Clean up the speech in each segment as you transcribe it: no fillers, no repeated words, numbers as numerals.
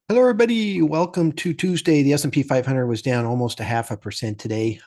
Hello, everybody. Welcome to Tuesday. The S&P 500 was down almost a 0.5% today.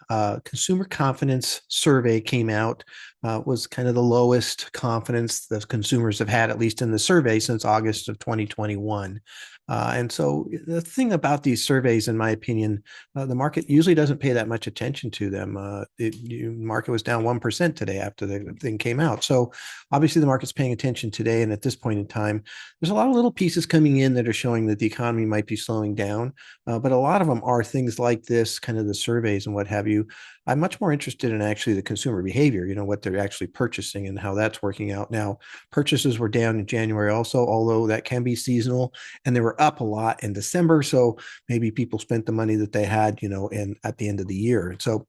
Consumer confidence survey came out. Was kind of the lowest confidence the consumers have had, at least in the survey, since August of 2021. And so the thing about these surveys, in my opinion, the market usually doesn't pay that much attention to them. The market was down 1% today after the thing came out. So obviously the market's paying attention today. And at this point in time, there's a lot of little pieces coming in that are showing that the economy might be slowing down. But a lot of them are things like this, kind of the surveys and what have you. I'm much more interested in actually the consumer behavior, what they're actually purchasing and how that's working out. Now, purchases were down in January also, although that can be seasonal, and they were up a lot in December. So maybe people spent the money that they had, in at the end of the year. So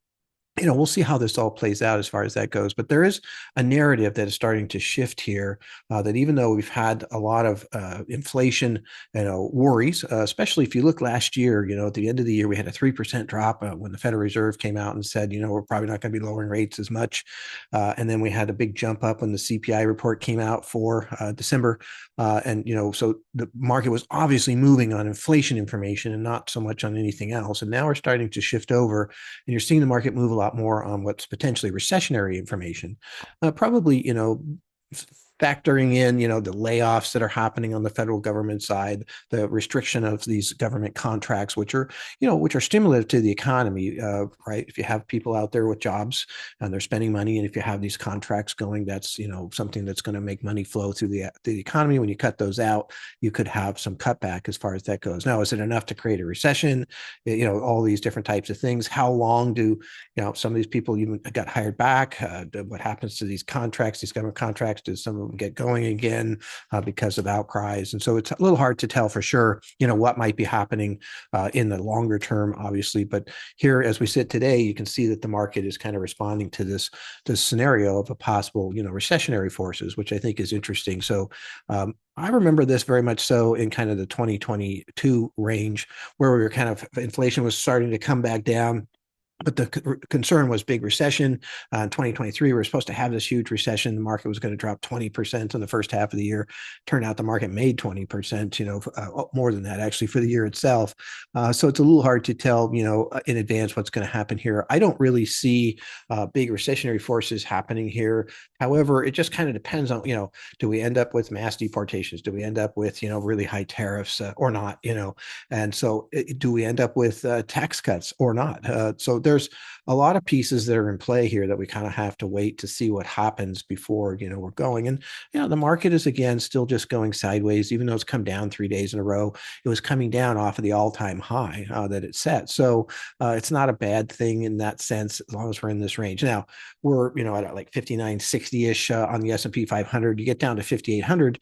we'll see how this all plays out as far as that goes. But there is a narrative that is starting to shift here. That even though we've had a lot of inflation, worries, especially if you look last year, at the end of the year we had a 3% drop when the Federal Reserve came out and said, we're probably not going to be lowering rates as much, and then we had a big jump up when the CPI report came out for December, and so the market was obviously moving on inflation information and not so much on anything else. And now we're starting to shift over, and you're seeing the market move a lot more on what's potentially recessionary information. Probably, factoring in, the layoffs that are happening on the federal government side, the restriction of these government contracts, which are stimulative to the economy, right? If you have people out there with jobs and they're spending money, and if you have these contracts going, that's something that's going to make money flow through the economy. When you cut those out, you could have some cutback as far as that goes. Now, is it enough to create a recession? All these different types of things. How long do some of these people even got hired back? What happens to these contracts, these government contracts? Does some of them get going again because of outcries? And so it's a little hard to tell for sure, what might be happening in the longer term, obviously. But here, as we sit today, you can see that the market is kind of responding to this scenario of a possible, recessionary forces, which I think is interesting. So I remember this very much so in kind of the 2022 range, where we were kind of inflation was starting to come back down. But the concern was big recession. In 2023, we were supposed to have this huge recession. The market was going to drop 20% in the first half of the year. Turned out the market made 20%, more than that actually for the year itself. So it's a little hard to tell, in advance what's going to happen here. I don't really see big recessionary forces happening here. However, it just kind of depends on, do we end up with mass deportations? Do we end up with, really high tariffs or not, And so do we end up with tax cuts or not? So there's a lot of pieces that are in play here that we kind of have to wait to see what happens before, we're going. And, the market is, again, still just going sideways, even though it's come down 3 days in a row. It was coming down off of the all-time high that it set. So it's not a bad thing in that sense, as long as we're in this range. Now, we're, at like 5960-ish on the S&P 500. You get down to 5800,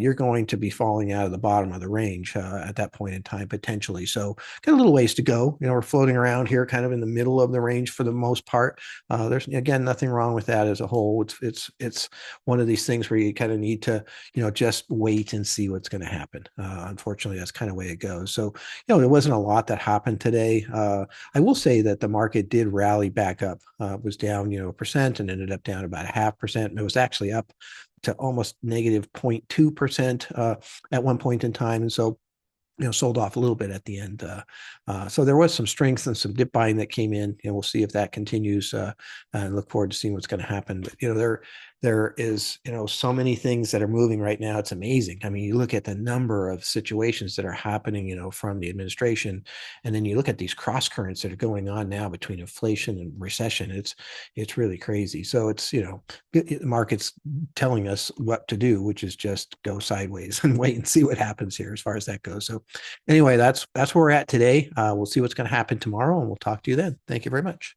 you're going to be falling out of the bottom of the range at that point in time, potentially. So got a little ways to go. We're floating around here kind of in the middle of the range for the most part. There's, again, nothing wrong with that as a whole. It's one of these things where you kind of need to, just wait and see what's going to happen. Unfortunately, that's kind of the way it goes. So, there wasn't a lot that happened today. I will say that the market did rally back up. It was down, a percent, and ended up down about 0.5%. It was actually up to almost negative 0.2% at one point in time. And so, sold off a little bit at the end. So there was some strength and some dip buying that came in, and we'll see if that continues, and look forward to seeing what's going to happen. But, there is, so many things that are moving right now. It's amazing. I mean, you look at the number of situations that are happening, from the administration, and then you look at these cross currents that are going on now between inflation and recession. It's really crazy. So it's, the market's telling us what to do, which is just go sideways and wait and see what happens here as far as that goes. So anyway, that's where we're at today. We'll see what's going to happen tomorrow, and we'll talk to you then. Thank you very much.